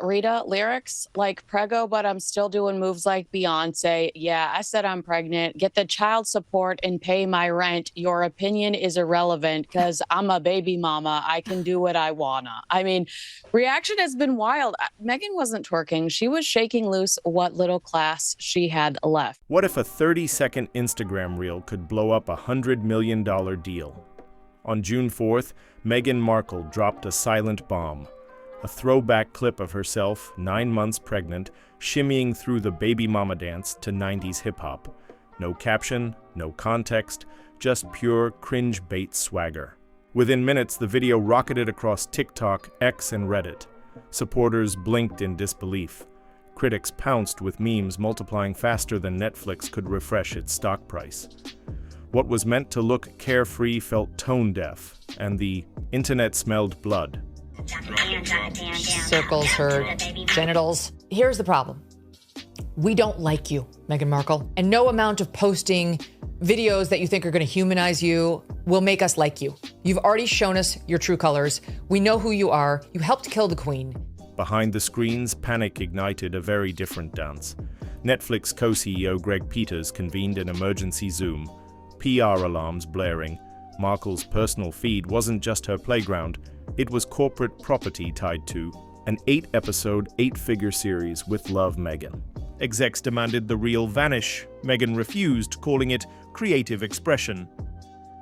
Rita, lyrics like Prego, but I'm still doing moves like Beyonce. Yeah, I said I'm pregnant. Get the child support and pay my rent. Your opinion is irrelevant because I'm a baby mama. I can do what I wanna. I mean, reaction has been wild. Meghan wasn't twerking, she was shaking loose what little class she had left. What if a 30-second Instagram reel could blow up a $100 million deal? On June 4th, Meghan Markle dropped a silent bomb. A throwback clip of herself, 9 months pregnant, shimmying through the baby mama dance to 90s hip-hop. No caption, no context, just pure cringe bait swagger. Within minutes, the video rocketed across TikTok, X, and Reddit. Supporters blinked in disbelief. Critics pounced with memes multiplying faster than Netflix could refresh its stock price. What was meant to look carefree felt tone-deaf, and the internet smelled blood. Circles her genitals. Here's the problem. We don't like you, Meghan Markle, and no amount of posting videos that you think are going to humanize you will make us like you. You've already shown us your true colors. We know who you are. You helped kill the Queen. Behind the screens, panic ignited a very different dance. Netflix co-CEO Greg Peters convened an emergency Zoom, PR alarms blaring. Markle's personal feed wasn't just her playground, it was corporate property tied to an 8-episode, 8-figure series with Love Meghan. Execs demanded the reel vanish. Meghan refused, calling it creative expression.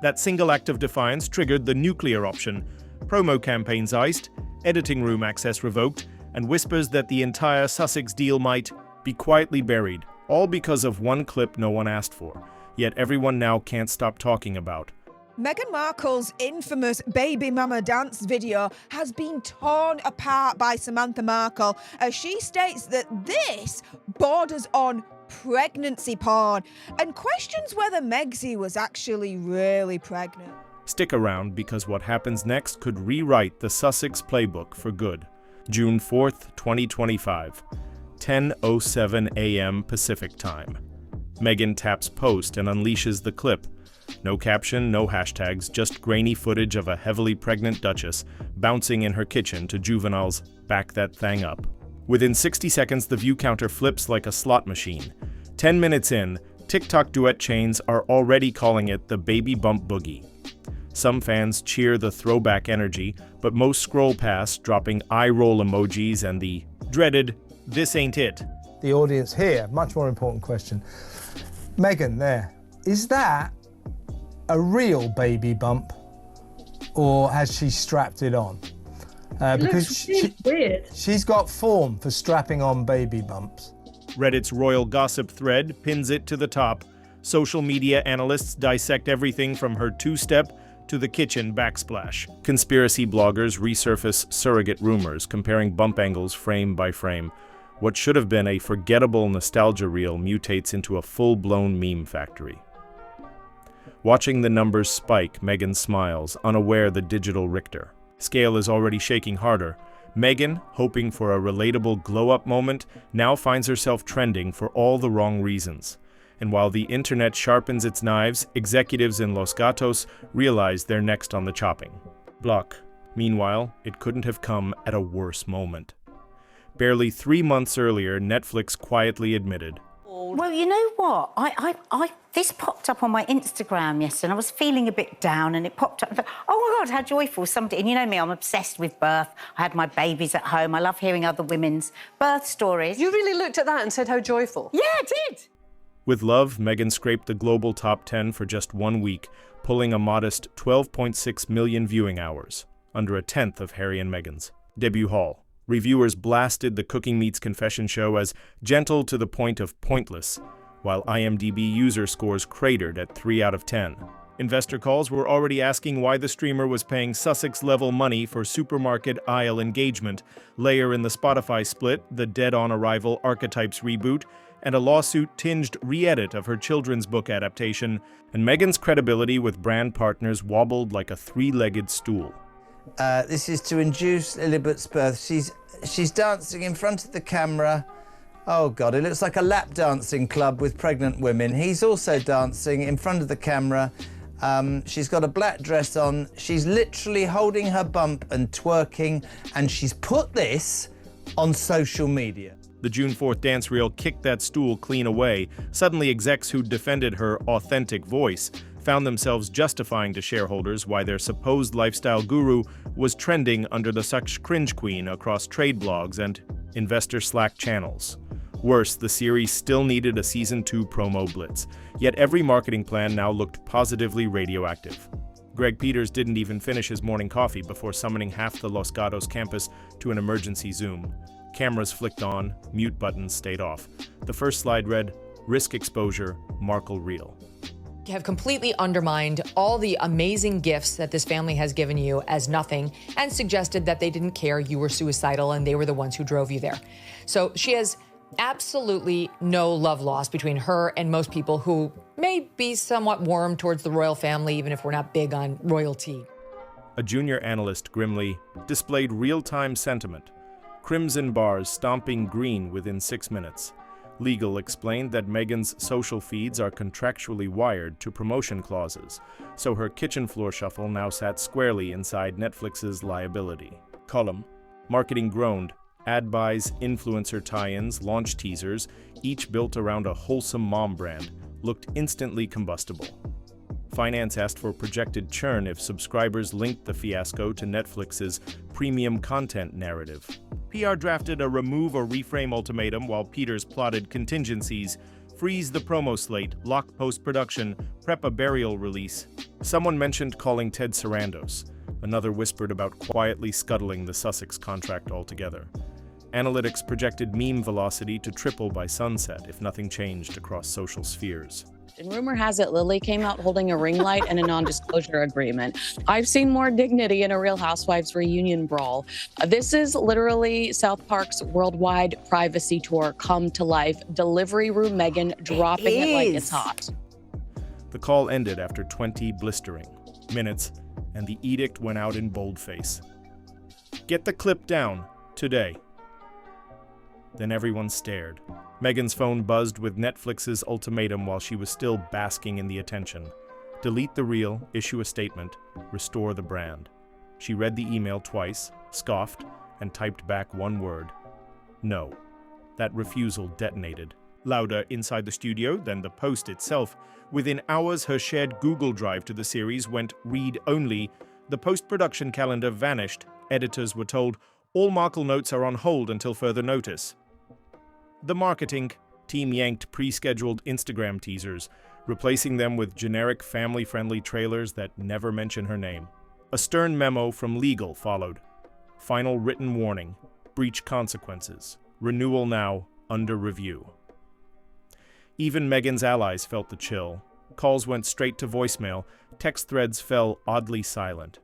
That single act of defiance triggered the nuclear option, promo campaigns iced, editing room access revoked, and whispers that the entire Sussex deal might be quietly buried, all because of one clip no one asked for, yet everyone now can't stop talking about. Meghan Markle's infamous baby mama dance video has been torn apart by Samantha Markle as she states that this borders on pregnancy porn and questions whether Megsy was actually really pregnant. Stick around because what happens next could rewrite the Sussex playbook for good. June 4th, 2025, 10:07 a.m. Pacific Time. Meghan taps post and unleashes the clip. No caption, no hashtags, just grainy footage of a heavily pregnant duchess bouncing in her kitchen to Juvenile's "Back That Thang Up." Within 60 seconds, the view counter flips like a slot machine. 10 minutes in, TikTok duet chains are already calling it the baby bump boogie. Some fans cheer the throwback energy, but most scroll past, dropping eye-roll emojis and the dreaded, "This ain't it." The audience here, much more important question. Meghan, there, is that a real baby bump, or has she strapped it on? Because weird. She's got form for strapping on baby bumps. Reddit's royal gossip thread pins it to the top. Social media analysts dissect everything from her two-step to the kitchen backsplash. Conspiracy bloggers resurface surrogate rumors, comparing bump angles frame by frame. What should have been a forgettable nostalgia reel mutates into a full-blown meme factory. Watching the numbers spike, Meghan smiles, unaware the digital Richter scale is already shaking harder. Meghan, hoping for a relatable glow-up moment, now finds herself trending for all the wrong reasons. And while the internet sharpens its knives, executives in Los Gatos realize they're next on the chopping block. Meanwhile, it couldn't have come at a worse moment. Barely 3 months earlier, Netflix quietly admitted, "Well, you know what? This popped up on my Instagram yesterday, and I was feeling a bit down, and it popped up. I thought, oh my God, how joyful somebody!" And you know me, I'm obsessed with birth. I had my babies at home. I love hearing other women's birth stories. You really looked at that and said how joyful. Yeah, I did. With Love, Meghan scraped the global top 10 for just 1 week, pulling a modest 12.6 million viewing hours, under a tenth of Harry and Meghan's debut haul. Reviewers blasted the Cooking Meets Confession show as gentle to the point of pointless, while IMDb user scores cratered at 3 out of 10. Investor calls were already asking why the streamer was paying Sussex-level money for supermarket aisle engagement. Layer in the Spotify split, the dead-on-arrival Archetypes reboot, and a lawsuit-tinged re-edit of her children's book adaptation, and Meghan's credibility with brand partners wobbled like a three-legged stool. This is to induce Lilibet's birth. She's dancing in front of the camera. Oh God, it looks like a lap dancing club with pregnant women. He's also dancing in front of the camera. She's got a black dress on. She's literally holding her bump and twerking, and she's put this on social media. The June 4th dance reel kicked that stool clean away. Suddenly, execs who defended her authentic voice found themselves justifying to shareholders why their supposed lifestyle guru was trending under the such cringe queen across trade blogs and investor Slack channels. Worse, the series still needed a season 2 promo blitz, yet every marketing plan now looked positively radioactive. Greg Peters didn't even finish his morning coffee before summoning half the Los Gatos campus to an emergency Zoom. Cameras flicked on, mute buttons stayed off. The first slide read, "Risk exposure, Markle reel." Have completely undermined all the amazing gifts that this family has given you as nothing and suggested that they didn't care you were suicidal and they were the ones who drove you there. So she has absolutely no love lost between her and most people who may be somewhat warm towards the royal family, even if we're not big on royalty. A junior analyst grimly displayed real-time sentiment. Crimson bars stomping green within 6 minutes. Legal explained that Meghan's social feeds are contractually wired to promotion clauses, so her kitchen floor shuffle now sat squarely inside Netflix's liability. Column. Marketing groaned. Ad buys, influencer tie-ins, launch teasers, each built around a wholesome mom brand, looked instantly combustible. Finance asked for projected churn if subscribers linked the fiasco to Netflix's premium content narrative. PR drafted a remove or reframe ultimatum while Peters plotted contingencies, freeze the promo slate, lock post-production, prep a burial release. Someone mentioned calling Ted Sarandos. Another whispered about quietly scuttling the Sussex contract altogether. Analytics projected meme velocity to triple by sunset if nothing changed across social spheres. And rumor has it Lily came out holding a ring light and a non-disclosure agreement. I've seen more dignity in a Real Housewives reunion brawl. This is literally South Park's worldwide privacy tour come to life. Delivery room Meghan dropping it like it's hot. The call ended after 20 blistering minutes, and the edict went out in boldface. Get the clip down, today. Then everyone stared. Meghan's phone buzzed with Netflix's ultimatum while she was still basking in the attention. Delete the reel, issue a statement, restore the brand. She read the email twice, scoffed, and typed back one word. No. That refusal detonated. Louder inside the studio than the post itself. Within hours, her shared Google Drive to the series went read-only. The post-production calendar vanished. Editors were told, all Markle notes are on hold until further notice. The marketing team yanked pre-scheduled Instagram teasers, replacing them with generic family-friendly trailers that never mention her name. A stern memo from legal followed. Final written warning, breach consequences, renewal now, under review. Even Meghan's allies felt the chill. Calls went straight to voicemail, text threads fell oddly silent.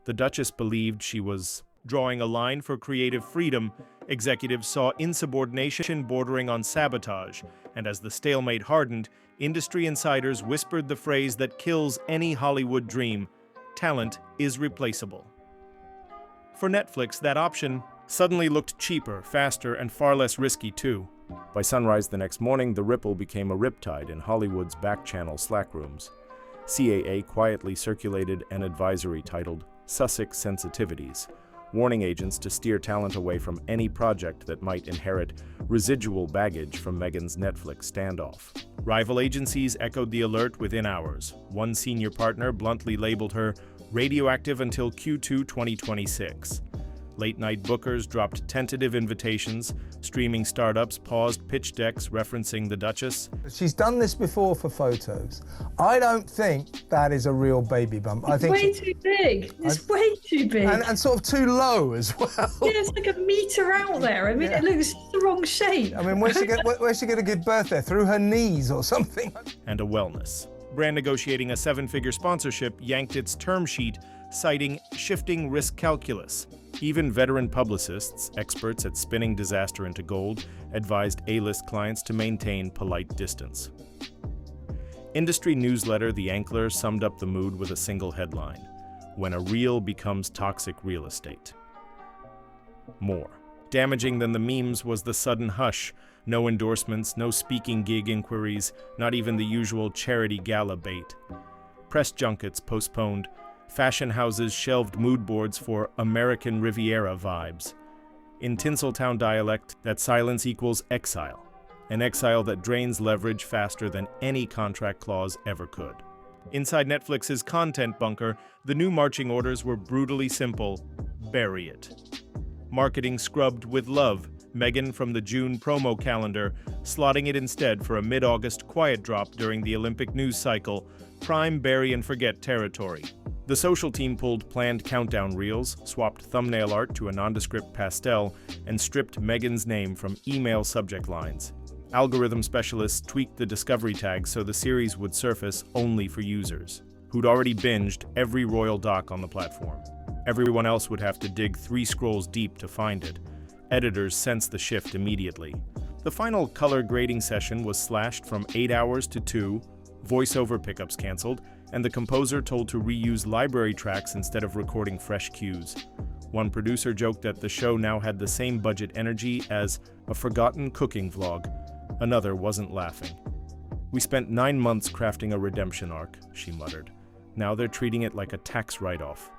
The Duchess believed she was drawing a line for creative freedom. Executives saw insubordination bordering on sabotage, and as the stalemate hardened, industry insiders whispered the phrase that kills any Hollywood dream: talent is replaceable. For Netflix, that option suddenly looked cheaper, faster, and far less risky too. By sunrise the next morning, the ripple became a riptide in Hollywood's back-channel Slack rooms. CAA quietly circulated an advisory titled Sussex Sensitivities, warning agents to steer talent away from any project that might inherit residual baggage from Meghan's Netflix standoff. Rival agencies echoed the alert within hours. One senior partner bluntly labeled her radioactive until Q2 2026. Late-night bookers dropped tentative invitations. Streaming startups paused pitch decks referencing the Duchess. She's done this before for photos. I don't think that is a real baby bump. I think Way too big. It's way too big. and sort of too low as well. Yeah, it's like a metre out there. I mean, it looks the wrong shape. I mean, where's she going to give birth there? Through her knees or something? And a wellness. Brand negotiating a 7-figure sponsorship yanked its term sheet, citing shifting risk calculus. Even veteran publicists, experts at spinning disaster into gold, advised A-list clients to maintain polite distance. Industry newsletter The Ankler summed up the mood with a single headline: when a reel becomes toxic real estate. More. Damaging than the memes was the sudden hush. No endorsements, no speaking gig inquiries, not even the usual charity gala bait. Press junkets postponed. Fashion houses shelved mood boards for American Riviera vibes. In Tinseltown dialect, that silence equals exile. An exile that drains leverage faster than any contract clause ever could. Inside Netflix's content bunker, the new marching orders were brutally simple: bury it. Marketing scrubbed with love, Meghan from the June promo calendar, slotting it instead for a mid-August quiet drop during the Olympic news cycle, prime bury and forget territory. The social team pulled planned countdown reels, swapped thumbnail art to a nondescript pastel, and stripped Meghan's name from email subject lines. Algorithm specialists tweaked the discovery tag so the series would surface only for users who'd already binged every royal doc on the platform. Everyone else would have to dig 3 scrolls deep to find it. Editors sensed the shift immediately. The final color grading session was slashed from 8 hours to 2, voiceover pickups canceled, and the composer told to reuse library tracks instead of recording fresh cues. One producer joked that the show now had the same budget energy as a forgotten cooking vlog. Another wasn't laughing. "We spent 9 months crafting a redemption arc," she muttered. "Now they're treating it like a tax write-off."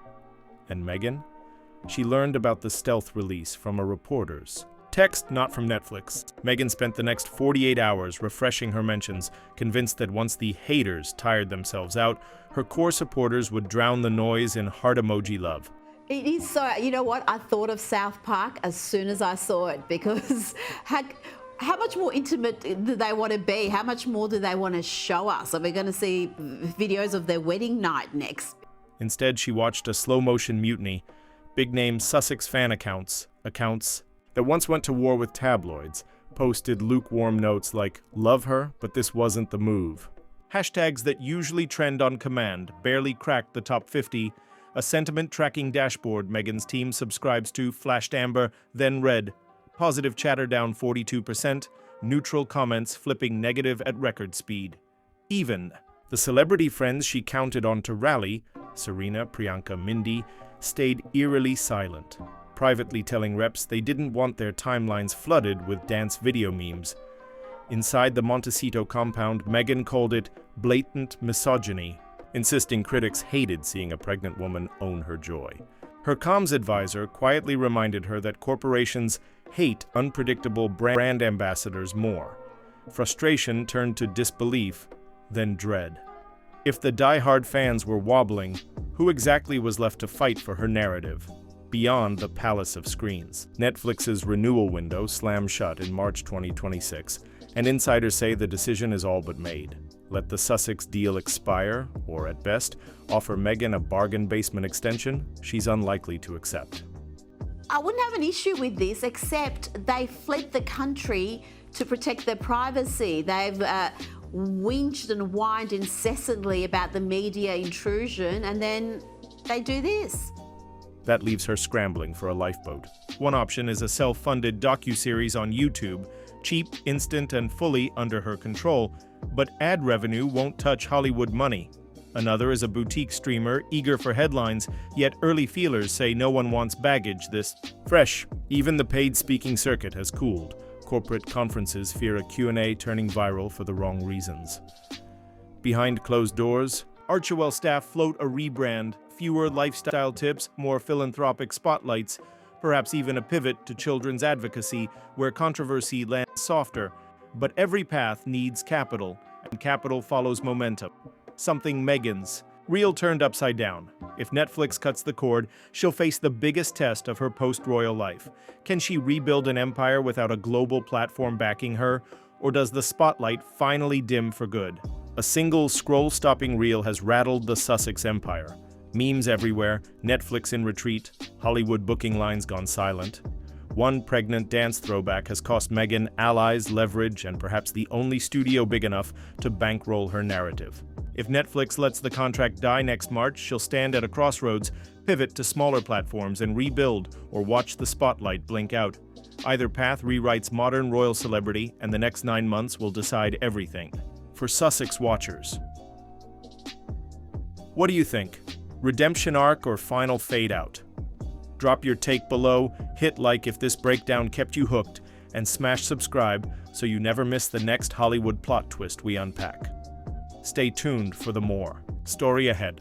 And Meghan? She learned about the stealth release from a reporter's text, not from Netflix. Meghan spent the next 48 hours refreshing her mentions, convinced that once the haters tired themselves out, her core supporters would drown the noise in heart emoji love. It is so, you know what? I thought of South Park as soon as I saw it, because how much more intimate do they want to be? How much more do they want to show us? Are we going to see videos of their wedding night next? Instead, she watched a slow-motion mutiny. Big-name Sussex fan accounts that once went to war with tabloids, posted lukewarm notes like, "Love her, but this wasn't the move." Hashtags that usually trend on command barely cracked the top 50. A sentiment tracking dashboard Meghan's team subscribes to flashed amber, then red. Positive chatter down 42%, neutral comments flipping negative at record speed. Even the celebrity friends she counted on to rally, Serena, Priyanka, Mindy, stayed eerily silent, privately telling reps they didn't want their timelines flooded with dance video memes. Inside the Montecito compound, Meghan called it blatant misogyny, insisting critics hated seeing a pregnant woman own her joy. Her comms advisor quietly reminded her that corporations hate unpredictable brand ambassadors more. Frustration turned to disbelief, then dread. If the die-hard fans were wobbling, who exactly was left to fight for her narrative? Beyond the palace of screens. Netflix's renewal window slammed shut in March 2026, and insiders say the decision is all but made. Let the Sussex deal expire, or at best, offer Meghan a bargain basement extension she's unlikely to accept. I wouldn't have an issue with this, except they fled the country to protect their privacy. They've whinged and whined incessantly about the media intrusion, and then they do this. That leaves her scrambling for a lifeboat. One option is a self-funded docuseries on YouTube, cheap, instant, and fully under her control, but ad revenue won't touch Hollywood money. Another is a boutique streamer eager for headlines, yet early feelers say no one wants baggage this fresh. Even the paid speaking circuit has cooled. Corporate conferences fear a Q&A turning viral for the wrong reasons. Behind closed doors, Archewell staff float a rebrand, fewer lifestyle tips, more philanthropic spotlights, perhaps even a pivot to children's advocacy where controversy lands softer. But every path needs capital, and capital follows momentum. Something Meghan's. Real turned upside down. If Netflix cuts the cord, she'll face the biggest test of her post-royal life. Can she rebuild an empire without a global platform backing her? Or does the spotlight finally dim for good? A single scroll-stopping reel has rattled the Sussex empire. Memes everywhere, Netflix in retreat, Hollywood booking lines gone silent. One pregnant dance throwback has cost Meghan allies, leverage, and perhaps the only studio big enough to bankroll her narrative. If Netflix lets the contract die next March, she'll stand at a crossroads, pivot to smaller platforms and rebuild, or watch the spotlight blink out. Either path rewrites modern royal celebrity, and the next 9 months will decide everything. For Sussex watchers, what do you think? Redemption arc or final fade out? Drop your take below, hit like if this breakdown kept you hooked, and smash subscribe so you never miss the next Hollywood plot twist we unpack. Stay tuned for the more. Story ahead.